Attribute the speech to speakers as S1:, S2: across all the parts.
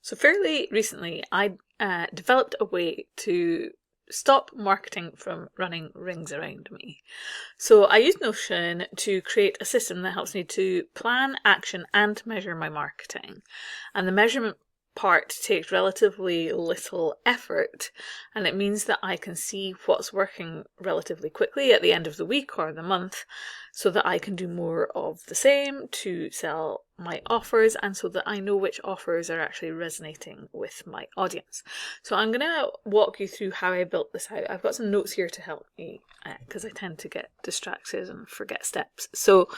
S1: So fairly recently, I developed a way to stop marketing from running rings around me. So I use Notion to create a system that helps me to plan, action, and measure my marketing. And the measurement part takes relatively little effort, and it means that I can see what's working relatively quickly at the end of the week or the month, so that I can do more of the same to sell my offers, and so that I know which offers are actually resonating with my audience. So I'm going to walk you through how I built this out. I've got some notes here to help me because I tend to get distracted and forget steps. So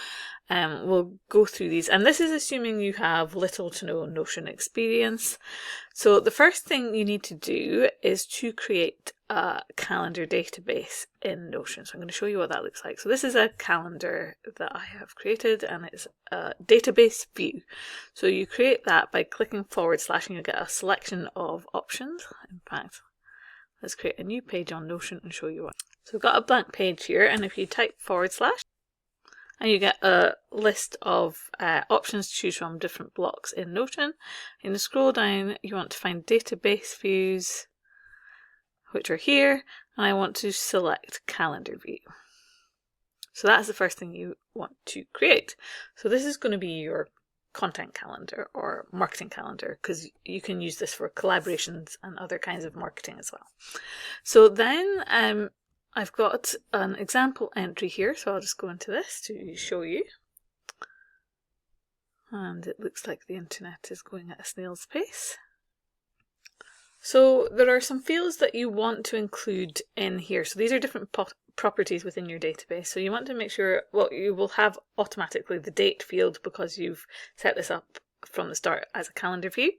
S1: we'll go through these, and this is assuming you have little to no Notion experience. So the first thing you need to do is to create a calendar database in Notion. So I'm going to show you what that looks like. So this is a calendar that I have created, and it's a database view. So you create that by clicking / and you'll get a selection of options. In fact, let's create a new page on Notion and show you what. So we've got a blank page here, and if you type / and you get a list of options to choose from, different blocks in Notion. And you scroll down, you want to find database views, which are here, and I want to select calendar view. So that's the first thing you want to create. So this is going to be your content calendar or marketing calendar, because you can use this for collaborations and other kinds of marketing as well. So then I've got an example entry here, so I'll just go into this to show you. And it looks like the internet is going at a snail's pace. So there are some fields that you want to include in here. So these are different properties within your database. So you want to make sure, well, you will have automatically the date field because you've set this up from the start as a calendar view.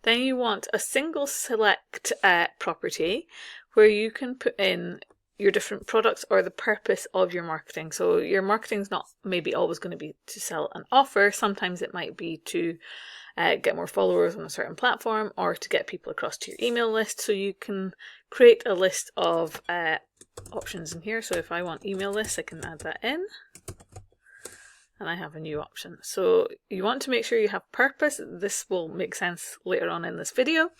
S1: Then you want a single select property where you can put in your different products or the purpose of your marketing. So your marketing is not maybe always going to be to sell an offer. Sometimes it might be to get more followers on a certain platform or to get people across to your email list. So you can create a list of options in here. So if I want email lists, I can add that in. And I have a new option. So you want to make sure you have purpose. This will make sense later on in this video.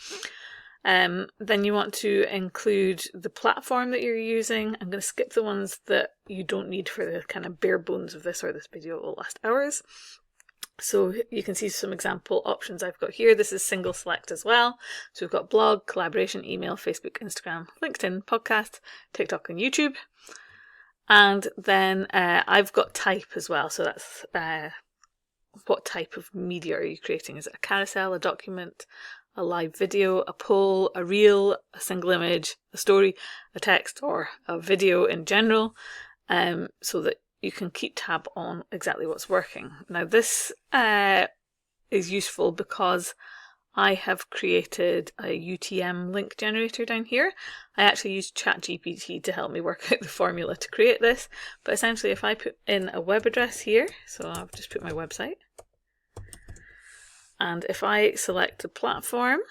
S1: Then you want to include the platform that you're using. I'm going to skip the ones that you don't need for the kind of bare bones of this, or this video will last hours. So you can see some example options I've got here. This is single select as well. So we've got blog, collaboration, email, Facebook, Instagram, LinkedIn, podcast, TikTok and YouTube. And then I've got type as well. So that's what type of media are you creating? Is it a carousel, a document, a live video, a poll, a reel, a single image, a story, a text, or a video in general, so that you can keep tab on exactly what's working. Now this is useful because I have created a UTM link generator down here. I actually used ChatGPT to help me work out the formula to create this, but essentially if I put in a web address here, so I've just put my website, and if I select a platform,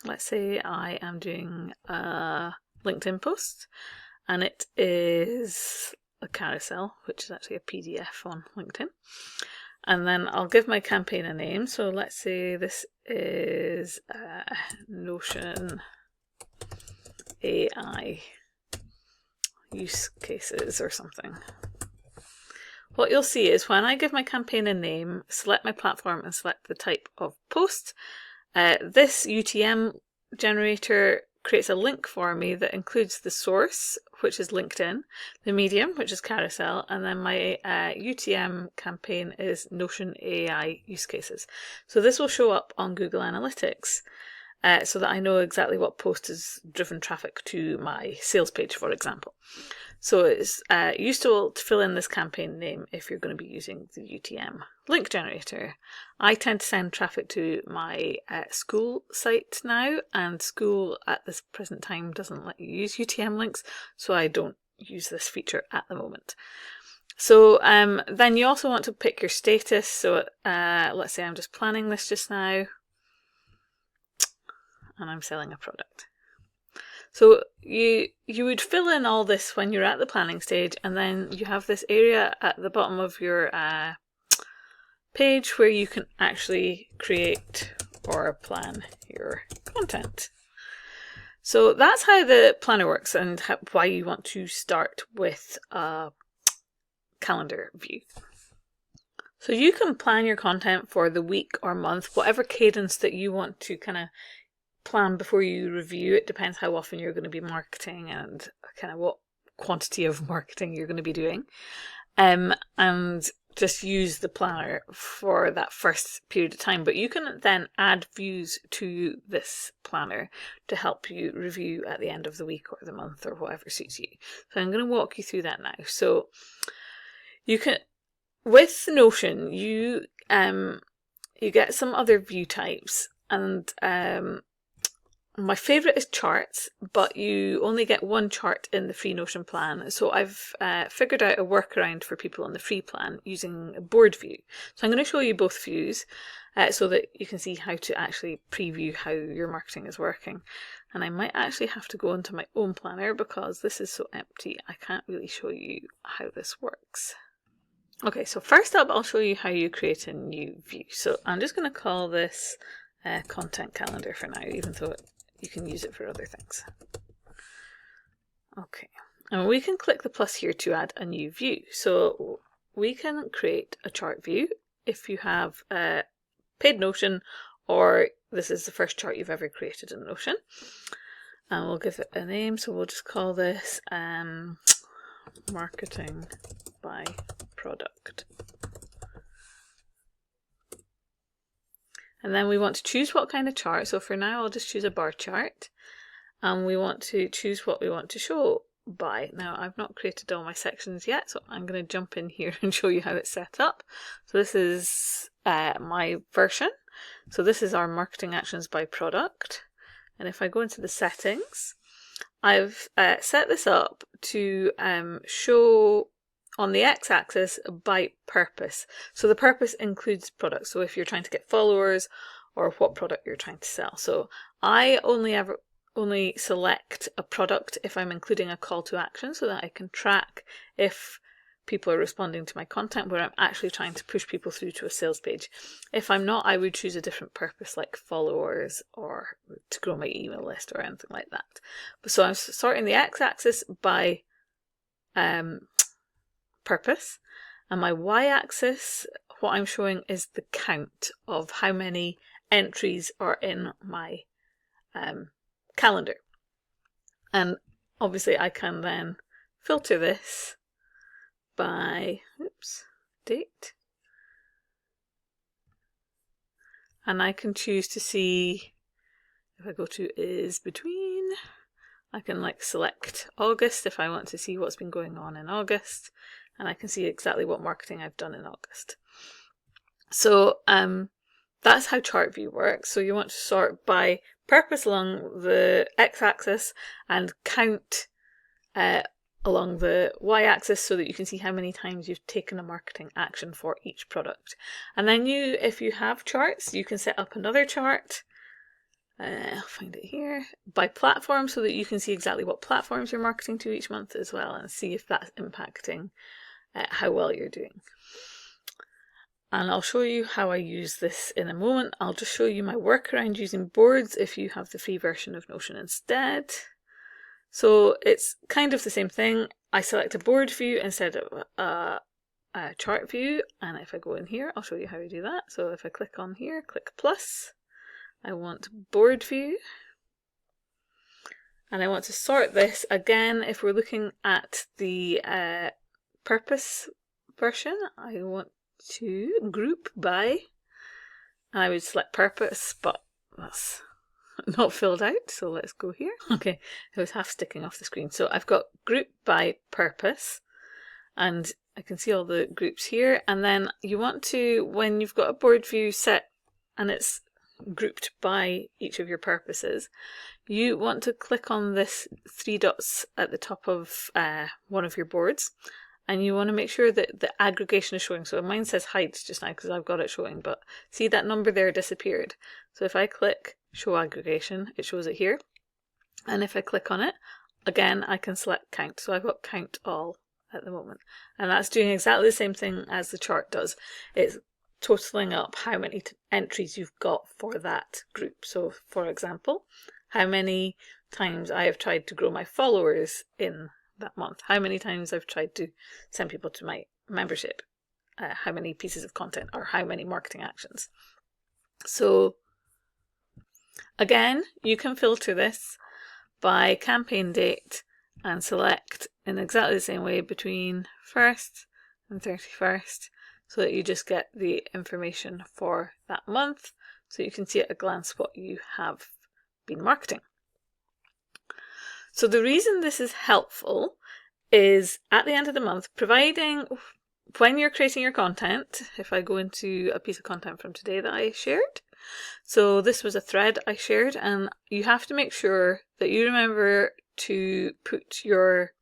S1: let's say I am doing a LinkedIn post, and it is a carousel, which is actually a PDF on LinkedIn. And then I'll give my campaign a name. So let's say this is Notion AI use cases or something. What you'll see is when I give my campaign a name, select my platform and select the type of post, this UTM generator creates a link for me that includes the source, which is LinkedIn, the medium, which is carousel, and then my UTM campaign is Notion AI use cases. So this will show up on Google Analytics so that I know exactly what post has driven traffic to my sales page, for example. So it's useful to fill in this campaign name if you're going to be using the UTM link generator. I tend to send traffic to my school site now, and school at this present time doesn't let you use UTM links, so I don't use this feature at the moment. So then you also want to pick your status. So let's say I'm just planning this just now, and I'm selling a product. So you would fill in all this when you're at the planning stage, and then you have this area at the bottom of your page where you can actually create or plan your content. So that's how the planner works and why you want to start with a calendar view. So you can plan your content for the week or month, whatever cadence that you want to kind of plan before you review. It depends how often you're going to be marketing and kind of what quantity of marketing you're going to be doing. And just use the planner for that first period of time. But you can then add views to this planner to help you review at the end of the week or the month or whatever suits you. So I'm going to walk you through that now. So you can, with Notion, you get some other view types, and my favourite is charts, but you only get one chart in the free Notion plan. So I've figured out a workaround for people on the free plan using a board view. So I'm going to show you both views so that you can see how to actually preview how your marketing is working. And I might actually have to go into my own planner because this is so empty. I can't really show you how this works. Okay, so first up, I'll show you how you create a new view. So I'm just going to call this content calendar for now, even though you can use it for other things. Okay, and we can click the plus here to add a new view. So we can create a chart view if you have paid Notion, or this is the first chart you've ever created in Notion. And we'll give it a name, so we'll just call this marketing by product. And then we want to choose what kind of chart. So for now, I'll just choose a bar chart. And we want to choose what we want to show by. Now, I've not created all my sections yet, so I'm going to jump in here and show you how it's set up. So this is my version. So this is our marketing actions by product. And if I go into the settings, I've set this up to show on the x-axis by purpose. So the purpose includes products. So if you're trying to get followers or what product you're trying to sell. So I only select a product if I'm including a call to action so that I can track if people are responding to my content where I'm actually trying to push people through to a sales page. If I'm not, I would choose a different purpose like followers or to grow my email list or anything like that. So I'm sorting the x-axis by purpose, and my y-axis, what I'm showing is the count of how many entries are in my calendar. And obviously I can then filter this by date, and I can choose to see, if I go to is between, I can select August if I want to see what's been going on in August, and I can see exactly what marketing I've done in August. So that's how chart view works. So you want to sort by purpose along the x-axis and count along the y-axis so that you can see how many times you've taken a marketing action for each product. And then if you have charts, you can set up another chart. I'll find it here, by platform, so that you can see exactly what platforms you're marketing to each month as well and see if that's impacting how well you're doing. And I'll show you how I use this in a moment. I'll just show you my workaround using boards if you have the free version of Notion instead. So it's kind of the same thing. I select a board view instead of a chart view, and if I go in here, I'll show you how I do that. So if I click on here, click plus, I want board view, and I want to sort this again. If we're looking at the purpose version, I want to group by, and I would select purpose, but that's not filled out, so let's go here. Okay, it was half sticking off the screen. So I've got group by purpose, and I can see all the groups here. And then you want to, when you've got a board view set and it's grouped by each of your purposes, you want to click on this three dots at the top of one of your boards, and you want to make sure that the aggregation is showing. So mine says hide just now because I've got it showing, but see that number there disappeared. So if I click show aggregation, it shows it here. And if I click on it, again, I can select count. So I've got count all at the moment. And that's doing exactly the same thing as the chart does. It's totaling up how many entries you've got for that group. So for example, how many times I have tried to grow my followers in that month, how many times I've tried to send people to my membership, how many pieces of content, or how many marketing actions. So again, you can filter this by campaign date and select in exactly the same way between 1st and 31st, so that you just get the information for that month, so you can see at a glance what you have been marketing. So the reason this is helpful is at the end of the month, providing when you're creating your content, if I go into a piece of content from today that I shared, so this was a thread I shared, and you have to make sure that you remember to put your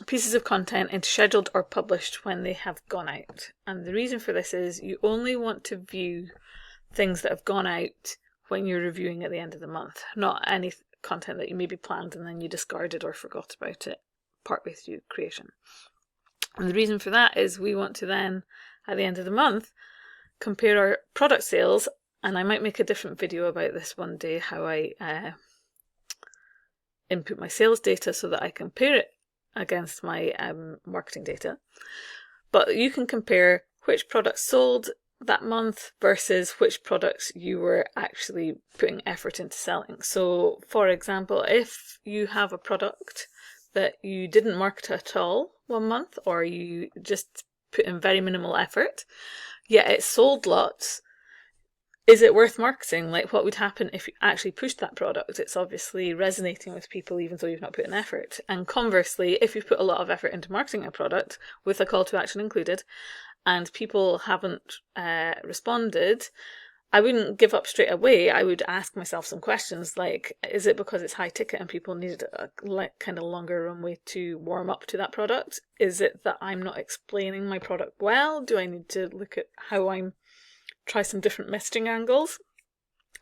S1: pieces of content into scheduled or published when they have gone out. And the reason for this is you only want to view things that have gone out when you're reviewing at the end of the month, not any content that you maybe planned and then you discarded or forgot about it partway through creation. And the reason for that is we want to then, at the end of the month, compare our product sales, and I might make a different video about this one day, how I input my sales data so that I compare it against my marketing data. But you can compare which products sold that month versus which products you were actually putting effort into selling. So for example, if you have a product that you didn't market at all one month, or you just put in very minimal effort, yet it sold lots, is it worth marketing? Like, what would happen if you actually pushed that product? It's obviously resonating with people even though you've not put in effort. And conversely, if you've put a lot of effort into marketing a product with a call to action included and people haven't responded, I wouldn't give up straight away. I would ask myself some questions like, is it because it's high ticket and people needed a kind of longer runway to warm up to that product? Is it that I'm not explaining my product well? Do I need to look at how I'm try some different messaging angles?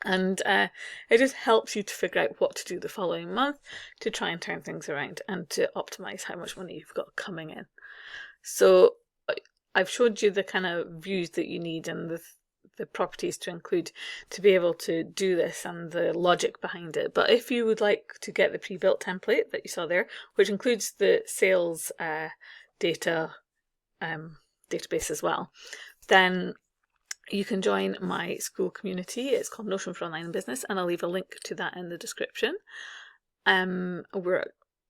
S1: And it just helps you to figure out what to do the following month to try and turn things around and to optimize how much money you've got coming in. So I've showed you the kind of views that you need and the properties to include to be able to do this and the logic behind it. But if you would like to get the pre-built template that you saw there, which includes the sales data database as well, then you can join my school community. It's called Notion for Online Business, and I'll leave a link to that in the description.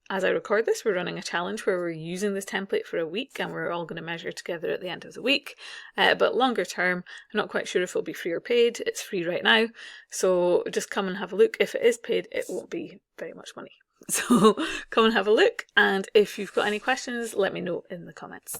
S1: As I record this, we're running a challenge where we're using this template for a week, and we're all going to measure together at the end of the week. But longer term, I'm not quite sure if it'll be free or paid. It's free right now, so just come and have a look. If it is paid, it won't be very much money. So come and have a look, and if you've got any questions, let me know in the comments.